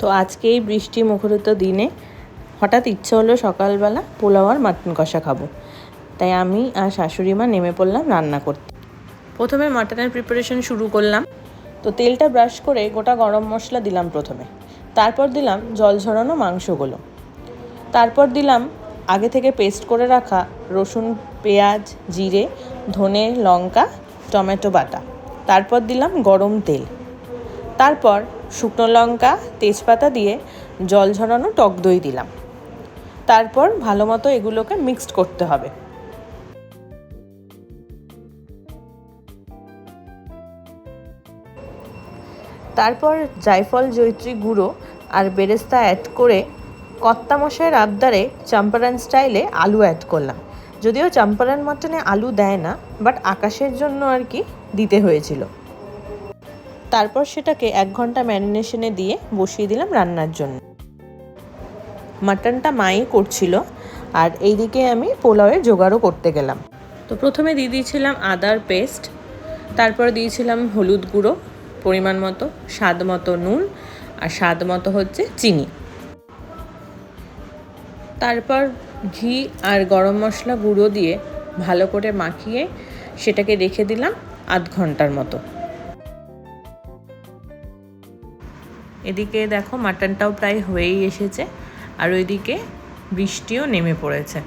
তো আজকে এই বৃষ্টি মুখরিত দিনে হঠাৎ ইচ্ছে হলো সকালবেলা পোলাও আর মাটন কষা খাবো, তাই আমি আর শাশুড়ি মা নেমে পড়লাম রান্না করতে। প্রথমে মাটনের প্রিপারেশন শুরু করলাম। তো তেলটা ব্রাশ করে গোটা গরম মশলা দিলাম প্রথমে, তারপর দিলাম জল ঝরানো মাংসগুলো, তারপর দিলাম আগে থেকে পেস্ট করে রাখা রসুন, পেঁয়াজ, জিরে, ধনে, লঙ্কা, টমেটো বাটা, তারপর দিলাম গরম তেল, তারপর শুকনো লঙ্কা, তেজপাতা দিয়ে জল ঝরানো টক দই দিলাম। তারপর ভালো মতো এগুলোকে মিক্সড করতে হবে। তারপর জায়ফল, জয়িত্রী গুঁড়ো আর বেরেস্তা অ্যাড করে কর্তা মশাইয়ের আবদারে চম্পারন স্টাইলে আলু অ্যাড করলাম। যদিও চম্পারন মাটনে আলু দেয় না, বাট আকাশের জন্য আর কি দিতে হয়েছিল। তারপর সেটাকে 1 ঘন্টা ম্যারিনেশনে দিয়ে বসিয়ে দিলাম রান্নার জন্য। মাটনটা মাই করছিল আর এইদিকে আমি পোলাওয়ের জোগাড়ও করতে গেলাম। তো প্রথমে দিয়ে দিয়েছিলাম আদার পেস্ট, তারপর দিয়েছিলাম হলুদ গুঁড়ো পরিমাণ মতো, স্বাদ মতো নুন আর স্বাদ মতো হচ্ছে চিনি। তারপর ঘি আর গরম মশলা গুঁড়ো দিয়ে ভালো করে মাখিয়ে সেটাকে রেখে দিলাম আধ ঘন্টার মতো। এদিকে দেখো মাটনটাও প্রায় হয়েই এসেছে আর ওইদিকে বৃষ্টিও নেমে পড়েছে।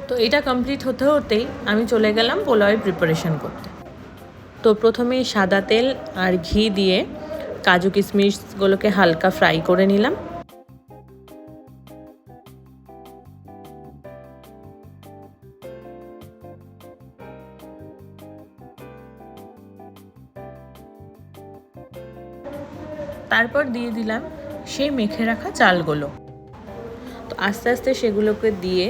তো এটা কমপ্লিট হতে হতেই আমি চলে গেলাম পোলাওয়ের প্রিপারেশন করতে। তো প্রথমেই সাদা তেল আর ঘি দিয়ে কাজু কিশমিশগুলোকে হালকা ফ্রাই করে নিলাম। তারপর দিয়ে দিলাম সেই মেখে রাখা চালগুলো। তো আস্তে আস্তে সেগুলোকে দিয়ে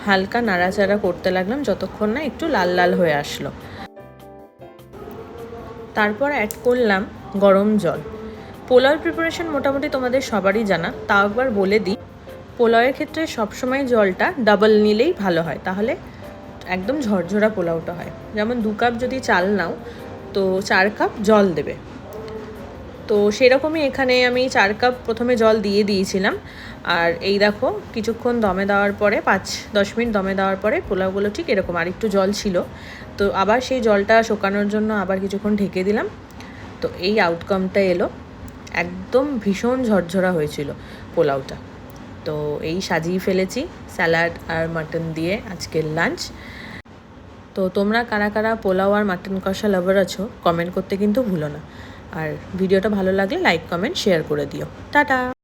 হালকা নাড়াচাড়া করতে লাগলাম যতক্ষণ না একটু লাল লাল হয়ে আসলো। তারপর অ্যাড করলাম গরম জল। পোলাওয়ের প্রিপারেশন মোটামুটি তোমাদের সবারই জানা, তাও একবার বলে দিই, পোলাওয়ের ক্ষেত্রে সবসময় জলটা ডাবল নিলেই ভালো হয়, তাহলে একদম ঝরঝরা পোলাওটা হয়। যেমন 2 কাপ যদি চাল নাও তো 4 কাপ জল দেবে। তো সেরকমই এখানে আমি 4 কাপ প্রথমে জল দিয়ে দিয়েছিলাম। আর এই দেখো কিছুক্ষণ দমে দেওয়ার পরে 5-10 মিনিট দমে দেওয়ার পরে পোলাওগুলো ঠিক এরকম আর একটু জল ছিল। তো আবার সেই জলটা শুকানোর জন্য আবার কিছুক্ষণ ঢেকে দিলাম। তো এই আউটকামটা এলো, একদম ভীষণ ঝরঝরা হয়েছিল পোলাওটা। তো এই সাজিয়ে ফেলেছি স্যালাড আর মাটন দিয়ে আজকের লাঞ্চ। তো তোমরা কারা কারা পোলাও আর মাটন কষা লাভার আছো কমেন্ট করতে কিন্তু ভুলো না। আর ভিডিওটা ভালো লাগলে লাইক, কমেন্ট, শেয়ার করে দিও। টাটা।